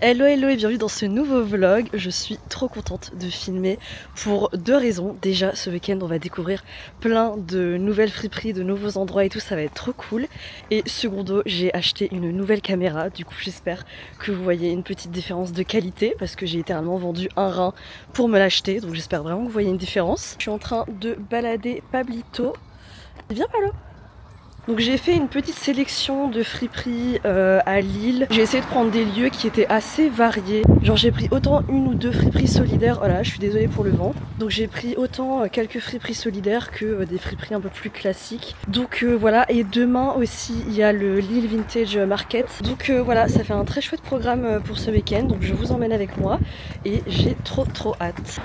Hello hello et bienvenue dans ce nouveau vlog. Je suis trop contente de filmer pour deux raisons. Déjà, ce week-end on va découvrir plein de nouvelles friperies, de nouveaux endroits et tout, ça va être trop cool. Et secondo, j'ai acheté une nouvelle caméra, du coup j'espère que vous voyez une petite différence de qualité parce que j'ai littéralement vendu un rein pour me l'acheter, donc j'espère vraiment que vous voyez une différence. Je suis en train de balader Pablito. Viens Palo. Donc j'ai fait une petite sélection de friperies à Lille. J'ai essayé de prendre des lieux qui étaient assez variés. Genre j'ai pris autant une ou deux friperies solidaires. Oh là, je suis désolée pour le vent. Donc j'ai pris autant quelques friperies solidaires que des friperies un peu plus classiques. Donc voilà, et demain aussi il y a le Lille Vintage Market. Donc voilà, ça fait un très chouette programme pour ce week-end. Donc je vous emmène avec moi et j'ai trop hâte.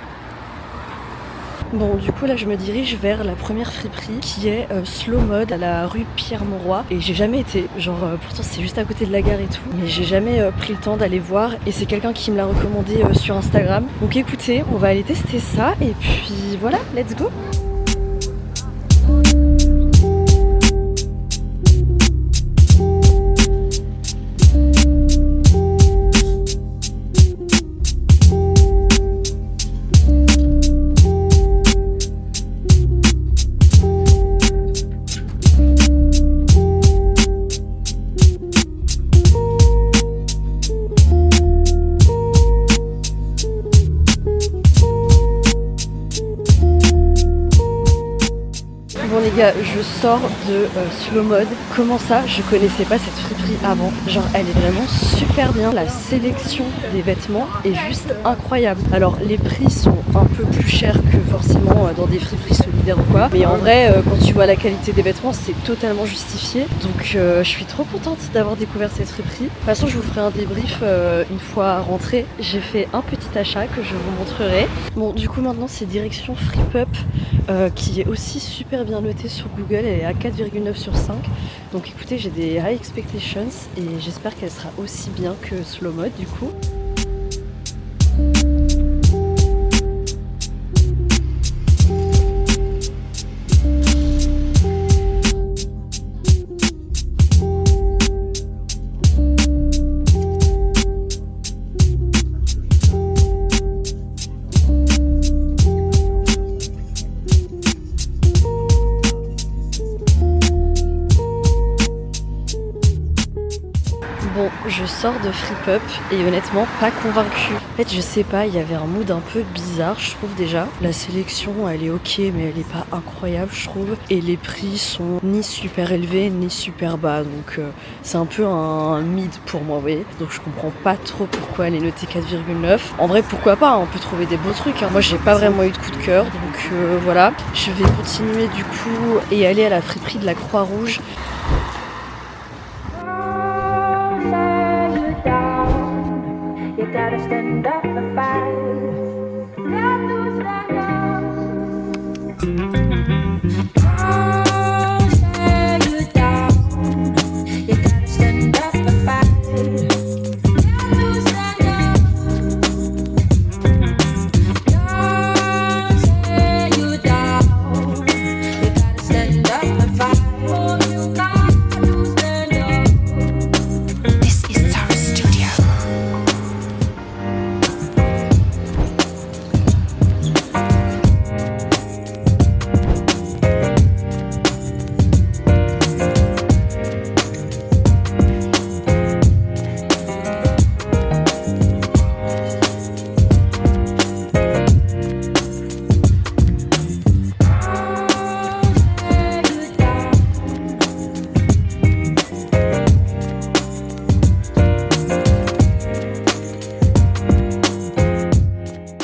Bon, du coup là je me dirige vers la première friperie qui est Slow Mode à la rue Pierre-Mauroy, et j'ai jamais été, genre pourtant c'est juste à côté de la gare et tout, mais j'ai jamais pris le temps d'aller voir, et c'est quelqu'un qui me l'a recommandé sur Instagram. Donc écoutez, on va aller tester ça et puis voilà, let's go. Bon les gars, je sors de Slow Mode. Comment ça, je connaissais pas cette friperie avant. Genre elle est vraiment super bien. La sélection des vêtements est juste incroyable. Alors les prix sont un peu plus chers que forcément dans des friperies solidaires ou quoi. Mais en vrai, quand tu vois la qualité des vêtements, c'est totalement justifié. Donc je suis trop contente d'avoir découvert cette friperie. De toute façon, je vous ferai un débrief une fois rentrée. J'ai fait un petit achat que je vous montrerai. Bon, du coup maintenant c'est direction Frip Up qui est aussi super bien notée sur Google. Elle est à 4,9 sur 5. Donc écoutez, j'ai des high expectations et j'espère qu'elle sera aussi bien que Slow Mode du coup. Bon, je sors de Frip Up et honnêtement pas convaincue. En fait, je sais pas, il y avait un mood un peu bizarre, je trouve déjà. La sélection, elle est ok, mais elle est pas incroyable, je trouve. Et les prix sont ni super élevés, ni super bas. Donc c'est un peu un mid pour moi, vous voyez. Donc je comprends pas trop pourquoi elle est notée 4,9. En vrai, pourquoi pas, on peut trouver des beaux trucs. Hein. Moi, j'ai pas vraiment eu de coup de cœur. Donc voilà. Je vais continuer du coup et aller à la friperie de la Croix-Rouge. Gotta stand up and fight. Got to stand up. Don't tear you down. You gotta stand up and fight. Got to stand up. Don't tear you down. You gotta stand up and fight. Oh, you got to stand up. This is our studio.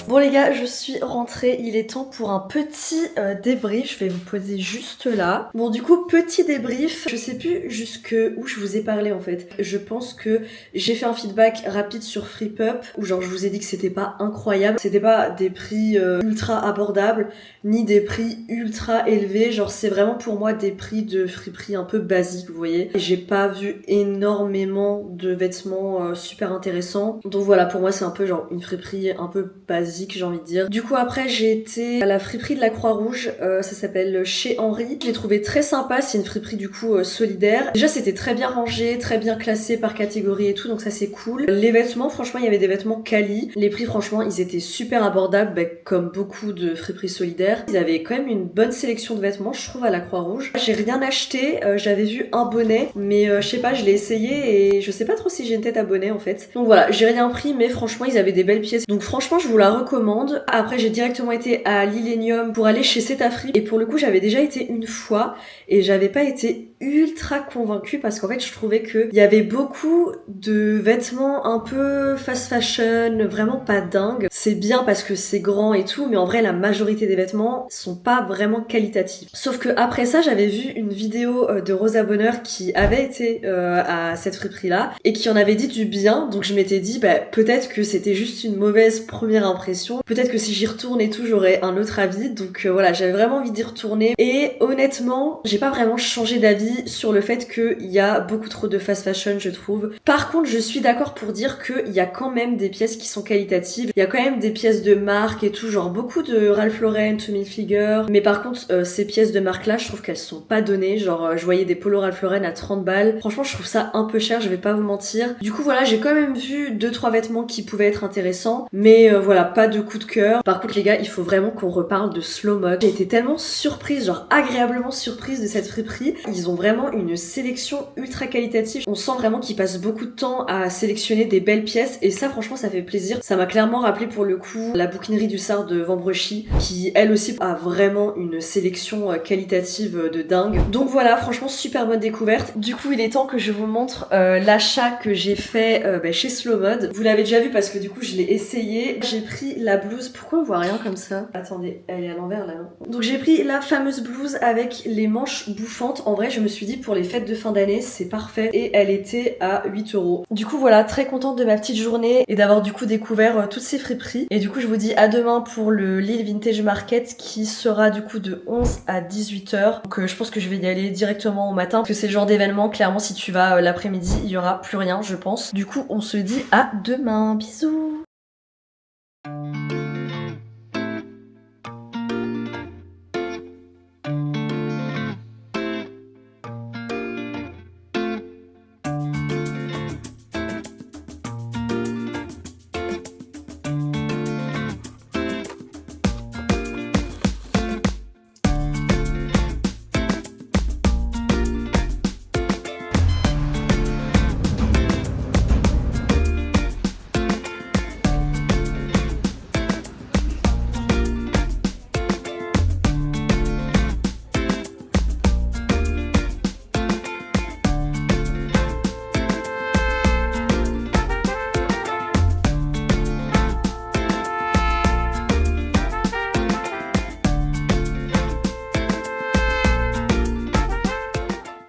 Bon les gars, je suis rentrée, il est temps pour un petit débrief, je vais vous poser juste là. Bon du coup, petit débrief, je sais plus jusque où je vous ai parlé en fait. Je pense que j'ai fait un feedback rapide sur Frip Up, où genre je vous ai dit que c'était pas incroyable, c'était pas des prix ultra abordables, ni des prix ultra élevés, genre c'est vraiment pour moi des prix de friperie un peu basiques, vous voyez. J'ai pas vu énormément de vêtements super intéressants, donc voilà, pour moi c'est un peu genre une friperie un peu basique, j'ai envie de dire. Du coup après j'ai été à la friperie de la Croix-Rouge, ça s'appelle Chez Henri. Je l'ai trouvé très sympa, c'est une friperie du coup solidaire. Déjà c'était très bien rangé, très bien classé par catégorie et tout, donc ça c'est cool. Les vêtements, franchement il y avait des vêtements quali. Les prix franchement ils étaient super abordables, comme beaucoup de friperies solidaires. Ils avaient quand même une bonne sélection de vêtements je trouve à la Croix-Rouge. J'ai rien acheté, j'avais vu un bonnet, mais je sais pas, je l'ai essayé et je sais pas trop si j'ai une tête à bonnet en fait. Donc voilà, j'ai rien pris, mais franchement ils avaient des belles pièces. Donc franchement je vous la recommande. Après j'ai directement été à l'Illenium pour aller chez Cetafri, et pour le coup j'avais déjà été une fois et j'avais pas été ultra convaincue parce qu'en fait je trouvais qu'il y avait beaucoup de vêtements un peu fast fashion, vraiment pas dingue. C'est bien parce que c'est grand et tout, mais en vrai la majorité des vêtements sont pas vraiment qualitatifs. Sauf que après ça j'avais vu une vidéo de Rosa Bonheur qui avait été à cette friperie là et qui en avait dit du bien, donc je m'étais dit peut-être que c'était juste une mauvaise première impression, peut-être que si j'y retourne et tout j'aurais un autre avis, donc voilà, j'avais vraiment envie d'y retourner et honnêtement j'ai pas vraiment changé d'avis sur le fait qu'il y a beaucoup trop de fast fashion je trouve. Par contre je suis d'accord pour dire qu'il y a quand même des pièces qui sont qualitatives, il y a quand même des pièces de marque et tout, genre beaucoup de Ralph Lauren, Tommy Hilfiger, mais par contre ces pièces de marque là je trouve qu'elles sont pas données, genre je voyais des polos Ralph Lauren à 30 balles, franchement je trouve ça un peu cher, je vais pas vous mentir. Du coup voilà, j'ai quand même vu 2-3 vêtements qui pouvaient être intéressants, mais voilà, pas de coup de cœur. Par contre les gars, il faut vraiment qu'on reparle de Slow Mode. J'ai été tellement surprise, genre agréablement surprise de cette friperie. Ils ont vraiment une sélection ultra qualitative, on sent vraiment qu'ils passent beaucoup de temps à sélectionner des belles pièces et ça franchement ça fait plaisir. Ça m'a clairement rappelé pour le coup la bouquinerie du Sard de Vambrechy qui elle aussi a vraiment une sélection qualitative de dingue. Donc voilà, franchement super bonne découverte. Du coup il est temps que je vous montre l'achat que j'ai fait chez Slow Mode. Vous l'avez déjà vu parce que du coup je l'ai essayé. J'ai pris la blouse, pourquoi on voit rien comme ça? Attendez, elle est à l'envers là, non? Donc j'ai pris la fameuse blouse avec les manches bouffantes. En vrai je me suis dit pour les fêtes de fin d'année c'est parfait et elle était à 8€. Du coup voilà, très contente de ma petite journée et d'avoir du coup découvert toutes ces friperies. Et du coup je vous dis à demain pour le Lille Vintage Market qui sera du coup de 11 à 18h. Donc je pense que je vais y aller directement au matin parce que c'est le genre d'événement, clairement si tu vas l'après-midi il y aura plus rien je pense. Du coup on se dit à demain, bisous.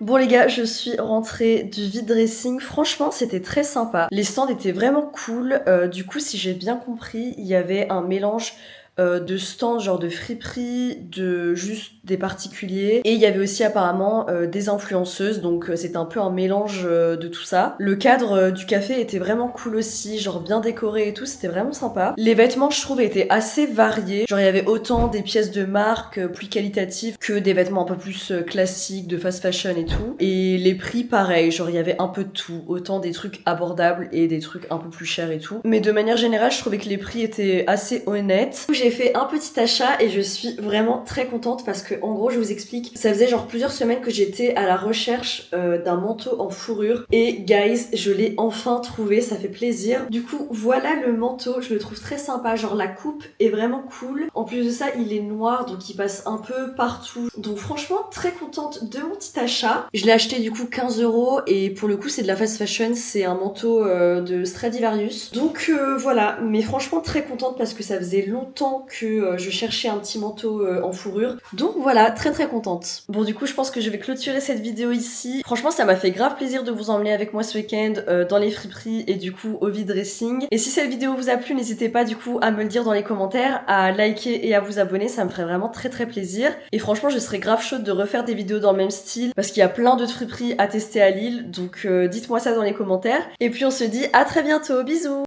Bon les gars, je suis rentrée du vide dressing, franchement c'était très sympa. Les stands étaient vraiment cool, du coup si j'ai bien compris, il y avait un mélange de stands genre de friperie, de juste des particuliers, et il y avait aussi apparemment des influenceuses, donc c'était un peu un mélange de tout ça. Le cadre du café était vraiment cool aussi, genre bien décoré et tout, c'était vraiment sympa. Les vêtements je trouve étaient assez variés, genre il y avait autant des pièces de marque plus qualitatives que des vêtements un peu plus classiques de fast fashion et tout, et les prix pareil, genre il y avait un peu de tout, autant des trucs abordables et des trucs un peu plus chers et tout, mais de manière générale je trouvais que les prix étaient assez honnêtes. J'ai fait un petit achat et je suis vraiment très contente parce que en gros je vous explique, ça faisait genre plusieurs semaines que j'étais à la recherche d'un manteau en fourrure et guys je l'ai enfin trouvé, ça fait plaisir. Du coup voilà le manteau, je le trouve très sympa, genre la coupe est vraiment cool, en plus de ça il est noir donc il passe un peu partout, donc franchement très contente de mon petit achat. Je l'ai acheté du coup 15€ et pour le coup c'est de la fast fashion, c'est un manteau de Stradivarius, donc voilà, mais franchement très contente parce que ça faisait longtemps que je cherchais un petit manteau en fourrure, donc voilà, très très contente. Bon du coup je pense que je vais clôturer cette vidéo ici. Franchement ça m'a fait grave plaisir de vous emmener avec moi ce week-end dans les friperies et du coup au vide dressing. Et si cette vidéo vous a plu, n'hésitez pas du coup à me le dire dans les commentaires, à liker et à vous abonner, ça me ferait vraiment très très plaisir. Et franchement je serais grave chaude de refaire des vidéos dans le même style parce qu'il y a plein d'autres friperies à tester à Lille, donc dites-moi ça dans les commentaires. Et puis on se dit à très bientôt, bisous.